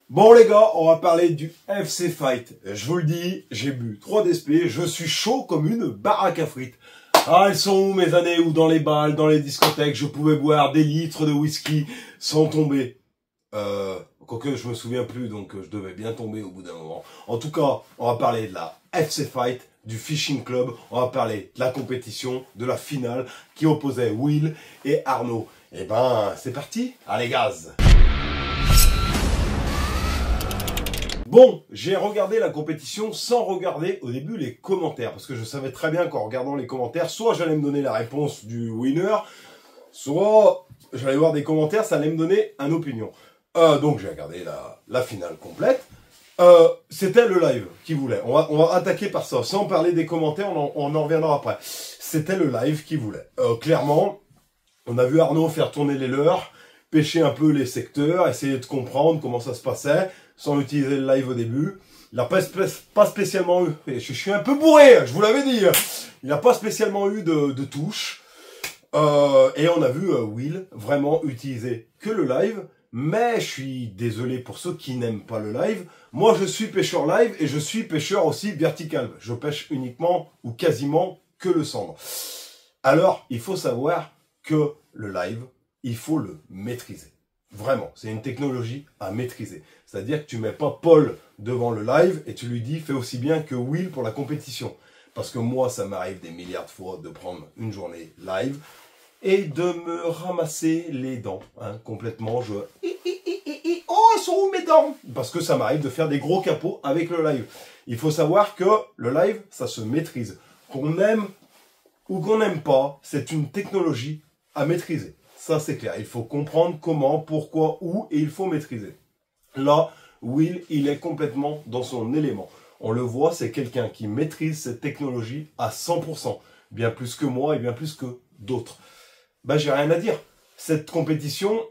Bon les gars, on va parler du FC Fight. Je vous le dis, j'ai bu 3 DSP, je suis chaud comme une baraque à frites. Ah, elles sont où mes années où dans les balles, dans les discothèques, je pouvais boire des litres de whisky sans tomber. Quoique je me souviens plus, donc je devais bien tomber au bout d'un moment. En tout cas, on va parler de la FC Fight, du Fishing Club, on va parler de la compétition, de la finale qui opposait Will et Arnaud. Et ben, c'est parti, allez gaz! Bon, j'ai regardé la compétition sans regarder au début les commentaires, parce que je savais très bien qu'en regardant les commentaires, soit j'allais me donner la réponse du winner, soit j'allais voir des commentaires, ça allait me donner une opinion. Donc j'ai regardé la finale complète. C'était le live qui voulait. On va attaquer par ça, sans parler des commentaires, on en reviendra après. C'était le live qui voulait. Clairement, on a vu Arnaud faire tourner les leurres, pêcher un peu les secteurs, essayer de comprendre comment ça se passait, sans utiliser le live au début. Il n'a pas spécialement eu, et je suis un peu bourré, je vous l'avais dit, il n'a pas spécialement eu de touche. Et on a vu Will vraiment utiliser que le live, mais je suis désolé pour ceux qui n'aiment pas le live. Moi, je suis pêcheur live et je suis pêcheur aussi vertical. Je pêche uniquement ou quasiment que le cendre. Alors, il faut savoir que le live, il faut le maîtriser. Vraiment, c'est une technologie à maîtriser. C'est-à-dire que tu mets pas Paul devant le live et tu lui dis fais aussi bien que Will pour la compétition. Parce que moi, ça m'arrive des milliards de fois de prendre une journée live et de me ramasser les dents. Hein, complètement, oh, elles sont où mes dents? Parce que ça m'arrive de faire des gros capots avec le live. Il faut savoir que le live, ça se maîtrise. Qu'on aime ou qu'on n'aime pas, c'est une technologie à maîtriser. Ça, c'est clair. Il faut comprendre comment, pourquoi, où, et il faut maîtriser. Là, Will, il est complètement dans son élément. On le voit, c'est quelqu'un qui maîtrise cette technologie à 100%. Bien plus que moi et bien plus que d'autres. Ben, j'ai rien à dire. Cette compétition,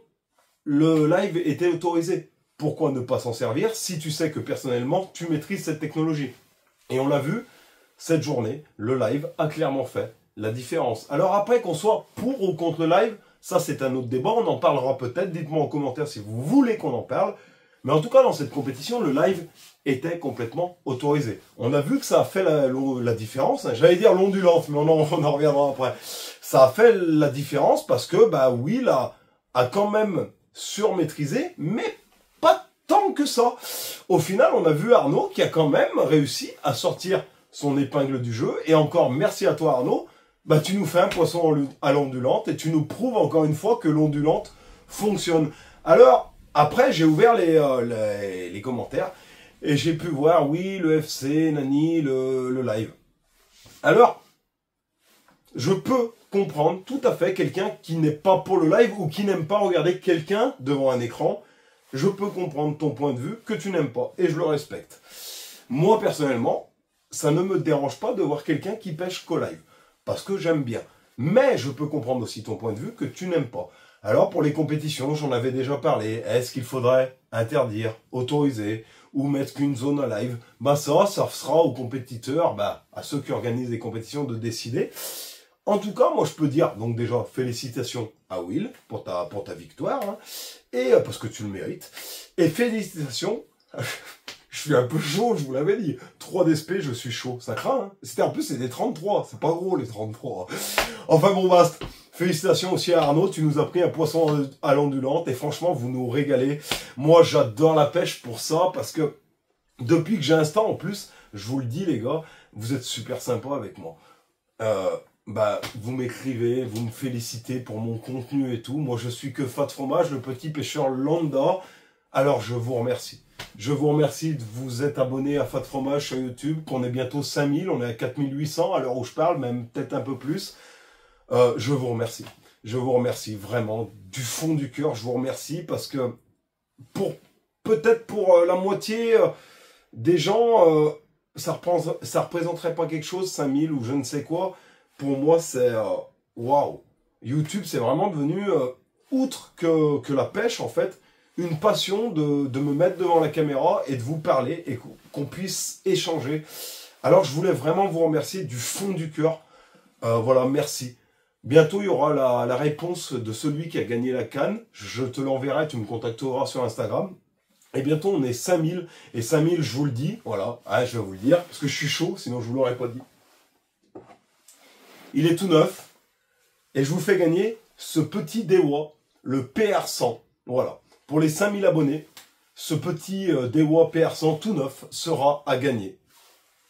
le live était autorisé. Pourquoi ne pas s'en servir si tu sais que personnellement, tu maîtrises cette technologie? Et on l'a vu, cette journée, le live a clairement fait la différence. Alors après, qu'on soit pour ou contre le live, ça, c'est un autre débat, on en parlera peut-être. Dites-moi en commentaire si vous voulez qu'on en parle. Mais en tout cas, dans cette compétition, le live était complètement autorisé. On a vu que ça a fait la différence. J'allais dire l'ondulante, mais on en reviendra après. Ça a fait la différence parce que bah, Will a quand même surmaîtrisé, mais pas tant que ça. Au final, on a vu Arnaud qui a quand même réussi à sortir son épingle du jeu. Et encore, merci à toi Arnaud. Bah, tu nous fais un poisson à l'ondulante et tu nous prouves encore une fois que l'ondulante fonctionne. Alors, après, j'ai ouvert les commentaires et j'ai pu voir, oui, le FC, Nani, le live. Alors, je peux comprendre tout à fait quelqu'un qui n'est pas pour le live ou qui n'aime pas regarder quelqu'un devant un écran. Je peux comprendre ton point de vue que tu n'aimes pas et je le respecte. Moi, personnellement, ça ne me dérange pas de voir quelqu'un qui pêche qu'au live. Parce que j'aime bien. Mais je peux comprendre aussi ton point de vue que tu n'aimes pas. Alors pour les compétitions, j'en avais déjà parlé. Est-ce qu'il faudrait interdire, autoriser ou mettre qu'une zone à live? Bah ça sera aux compétiteurs, bah, à ceux qui organisent les compétitions de décider. En tout cas, moi je peux dire, donc déjà, félicitations à Will pour ta victoire. Hein, et parce que tu le mérites. Et félicitations... Je suis un peu chaud, je vous l'avais dit. 3 DSP, je suis chaud. Ça craint, hein. En plus, c'est des 33. C'est pas gros, les 33. Enfin, bon, basta. Félicitations aussi à Arnaud. Tu nous as pris un poisson à l'ondulante. Et franchement, vous nous régalez. Moi, j'adore la pêche pour ça. Parce que depuis que j'ai un stand, en plus, je vous le dis, les gars, vous êtes super sympas avec moi. Bah, vous m'écrivez, vous me félicitez pour mon contenu et tout. Moi, je suis que Fat Fromage, le petit pêcheur lambda. Alors, je vous remercie. Je vous remercie de vous être abonné à Fat Fromage sur YouTube, qu'on est bientôt 5000, on est à 4800 à l'heure où je parle, même peut-être un peu plus. Je vous remercie. Je vous remercie vraiment du fond du cœur. Je vous remercie parce que peut-être pour la moitié des gens, ça représenterait pas quelque chose, 5000 ou je ne sais quoi. Pour moi, c'est waouh. YouTube, c'est vraiment devenu, outre que la pêche, en fait, une passion de me mettre devant la caméra et de vous parler et qu'on puisse échanger. Alors, je voulais vraiment vous remercier du fond du cœur. Voilà, merci. Bientôt, il y aura la réponse de celui qui a gagné la canne. Je te l'enverrai, tu me contacteras sur Instagram. Et bientôt, on est 5000. Et 5000, je vous le dis, voilà, je vais vous le dire, parce que je suis chaud, sinon je vous l'aurais pas dit. Il est tout neuf. Et je vous fais gagner ce petit Dewa, le PR100. Voilà. Pour les 5000 abonnés, ce petit Dewa PR100 tout neuf sera à gagner.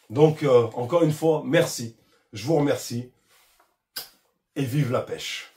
Donc, encore une fois, merci. Je vous remercie. Et vive la pêche.